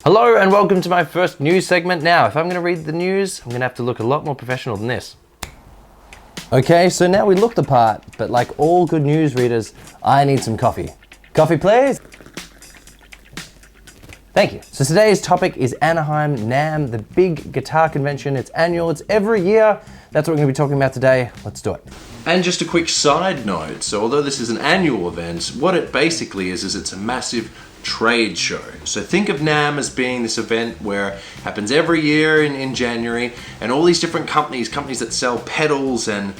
Hello and welcome to my first news segment. Now, if I'm going to read the news, I'm going to have to look a lot more professional than this. Okay, so now we look the part, but like all good news readers, I need some coffee. Coffee, please. Thank you. So today's topic is Anaheim NAMM, the big guitar convention. It's annual, it's every year. That's what we're going to be talking about today. Let's do it. And just a quick side note, so although this is an annual event, what it basically is it's a massive trade show. So think of NAMM as being this event where it happens every year in January, and all these different companies that sell pedals and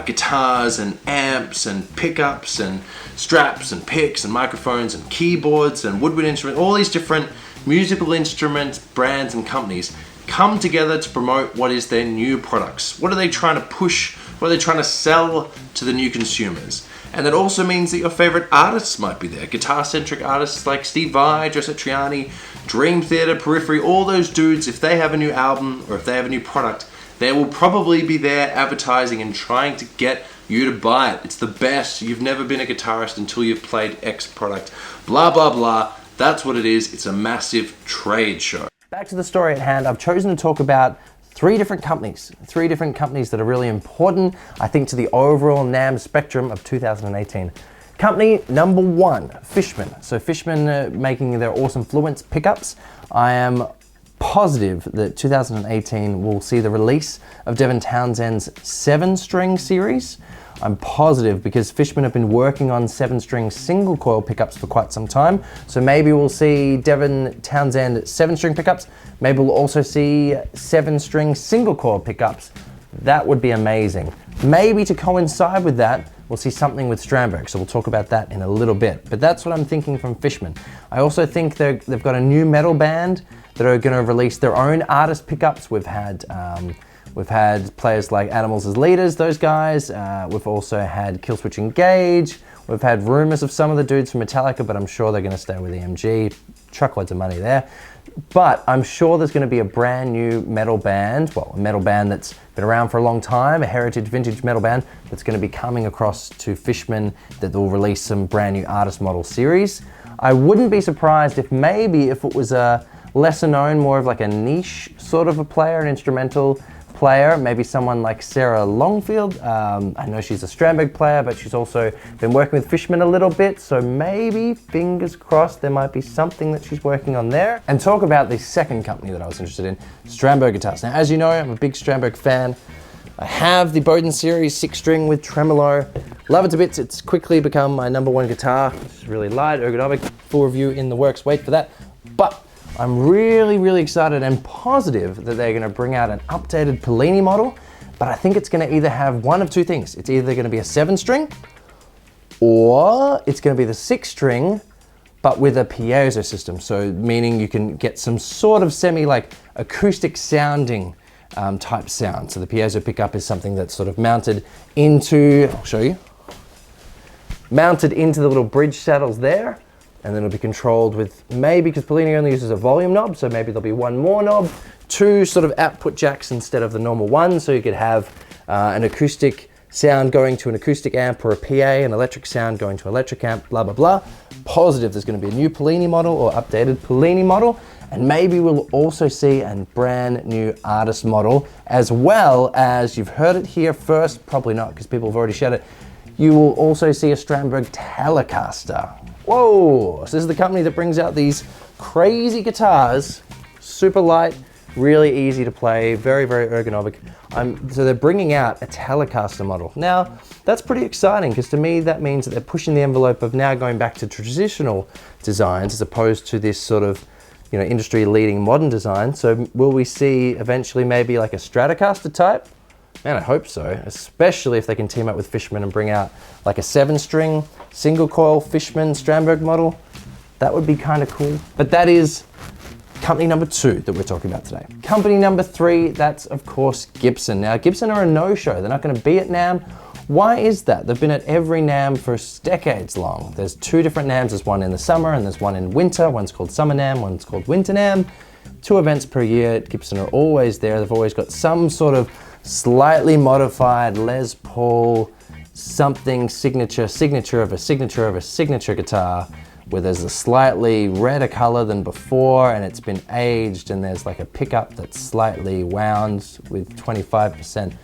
guitars and amps and pickups and straps and picks and microphones and keyboards and woodwind instruments, all these different musical instruments, brands and companies come together to promote what is their new products. What are they trying to push? What are they trying to sell to the new consumers? And that also means that your favorite artists might be there. Guitar-centric artists like Steve Vai, Joe Satriani, Dream Theater, Periphery, all those dudes, if they have a new album or if they have a new product, they will probably be there advertising and trying to get you to buy it. It's the best. You've never been a guitarist until you've played X product. Blah, blah, blah. That's what it is. It's a massive trade show. Back to the story at hand. I've chosen to talk about three different companies that are really important, I think, to the overall NAMM spectrum of 2018. Company number one, Fishman. So Fishman making their awesome Fluence pickups. I am positive that 2018 will see the release of Devin Townsend's 7-string series. I'm positive because Fishman have been working on 7-string single coil pickups for quite some time. So maybe we'll see Devin Townsend 7-string pickups. Maybe we'll also see 7-string single coil pickups. That would be amazing. Maybe to coincide with that, we'll see something with Strandberg. So we'll talk about that in a little bit. But that's what I'm thinking from Fishman. I also think they've got a new metal band that are going to release their own artist pickups. We've had players like Animals as leaders, those guys. We've also had Killswitch Engage. We've had rumors of some of the dudes from Metallica, but I'm sure they're going to stay with EMG. Truckloads of money there. But I'm sure there's going to be a brand new metal band, well, a metal band that's been around for a long time, a heritage vintage metal band that's going to be coming across to Fishman that will release some brand new artist model series. I wouldn't be surprised if it was a lesser known, more of like a niche sort of a player, an instrumental player, maybe someone like Sarah Longfield. I know she's a Strandberg player, but she's also been working with Fishman a little bit, so maybe, fingers crossed, there might be something that she's working on there. And talk about the second company that I was interested in, Strandberg Guitars. Now, as you know, I'm a big Strandberg fan. I have the Bowden series 6-string with tremolo. Love it to bits. It's quickly become my number one guitar. It's really light, ergonomic, full review in the works, wait for that. But I'm really, really excited and positive that they're going to bring out an updated Plini model, but I think it's going to either have one of two things. It's either going to be a 7-string, or it's going to be the 6-string, but with a piezo system. So meaning you can get some sort of like acoustic sounding type sound. So the piezo pickup is something that's sort of mounted into, I'll show you, mounted into the little bridge saddles there. And then it'll be controlled with, maybe because Plini only uses a volume knob, so maybe there'll be one more knob, 2 sort of output jacks instead of the normal one, so you could have an acoustic sound going to an acoustic amp or a PA, an electric sound going to electric amp, blah, blah, blah. Positive there's going to be a new Plini model or updated Plini model, and maybe we'll also see a brand new artist model, as well as, you've heard it here first, probably not because people have already shared it, you will also see a Strandberg Telecaster. Whoa! So this is the company that brings out these crazy guitars, super light, really easy to play, very, very ergonomic. So they're bringing out a Telecaster model. Now, that's pretty exciting because to me that means that they're pushing the envelope of now going back to traditional designs as opposed to this sort of, you know, industry-leading modern design. So will we see eventually maybe like a Stratocaster type? Man, I hope so, especially if they can team up with Fishman and bring out like a 7-string single coil Fishman Strandberg model. That would be kind of cool. But that is company number 2 that we're talking about today. Company number 3, that's of course Gibson. Now Gibson are a no-show. They're not going to be at NAMM. Why is that? They've been at every NAMM for decades long. There's 2 different NAMMs. There's one in the summer and there's one in winter. One's called Summer NAMM, one's called Winter NAMM. 2 events per year. Gibson are always there. They've always got some sort of slightly modified Les Paul something signature of a signature guitar where there's a slightly redder color than before and it's been aged, and there's like a pickup that's slightly wound with 25%.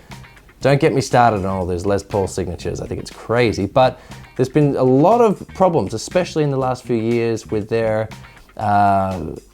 Don't get me started on all those Les Paul signatures. I think it's crazy, but there's been a lot of problems, especially in the last few years, with their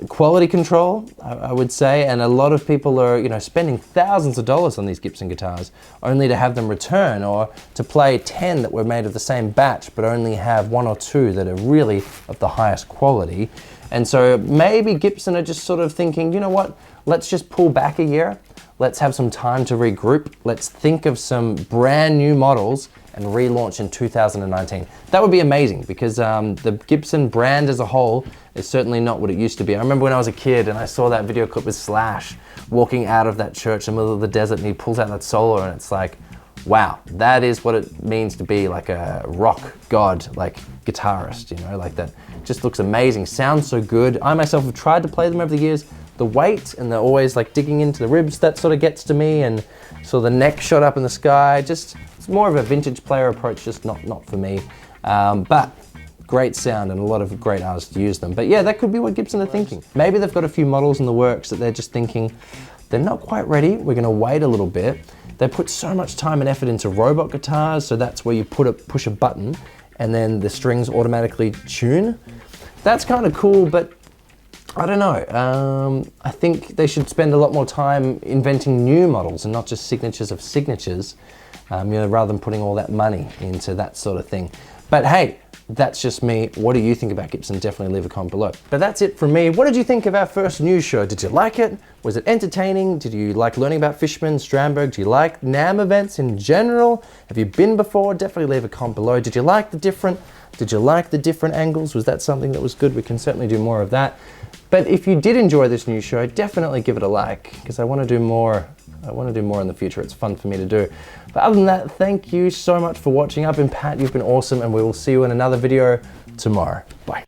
quality control, I would say, and a lot of people are, you know, spending thousands of dollars on these Gibson guitars only to have them return, or to play 10 that were made of the same batch but only have 1 or 2 that are really of the highest quality. And so maybe Gibson are just sort of thinking, you know what, let's just pull back a year. Let's have some time to regroup. Let's think of some brand new models and relaunch in 2019. That would be amazing, because the Gibson brand as a whole is certainly not what it used to be. I remember when I was a kid and I saw that video clip with Slash walking out of that church in the middle of the desert, and he pulls out that solo, and it's like, wow, that is what it means to be like a rock god, like guitarist, you know, like that. Just looks amazing, sounds so good. I myself have tried to play them over the years. The weight, and they're always like digging into the ribs, that sort of gets to me, and so the neck shot up in the sky, just, it's more of a vintage player approach, just not for me. But great sound, and a lot of great artists use them. But yeah, that could be what Gibson are thinking. Maybe they've got a few models in the works that they're just thinking, they're not quite ready, we're gonna wait a little bit. They put so much time and effort into robot guitars, so that's where you push a button and then the strings automatically tune. That's kind of cool, but I don't know. I think they should spend a lot more time inventing new models and not just signatures of signatures, you know, rather than putting all that money into that sort of thing. But hey, that's just me. What do you think about Gibson? Definitely leave a comment below. But that's it from me. What did you think of our first news show? Did you like it? Was it entertaining? Did you like learning about Fishman, Strandberg? Do you like NAMM events in general? Have you been before? Definitely leave a comment below. Did you like the different angles? Was that something that was good? We can certainly do more of that. But if you did enjoy this news show, definitely give it a like, because I want to do more. I want to do more in the future. It's fun for me to do. But other than that, thank you so much for watching. I've been Pat, you've been awesome, and we will see you in another video tomorrow. Bye.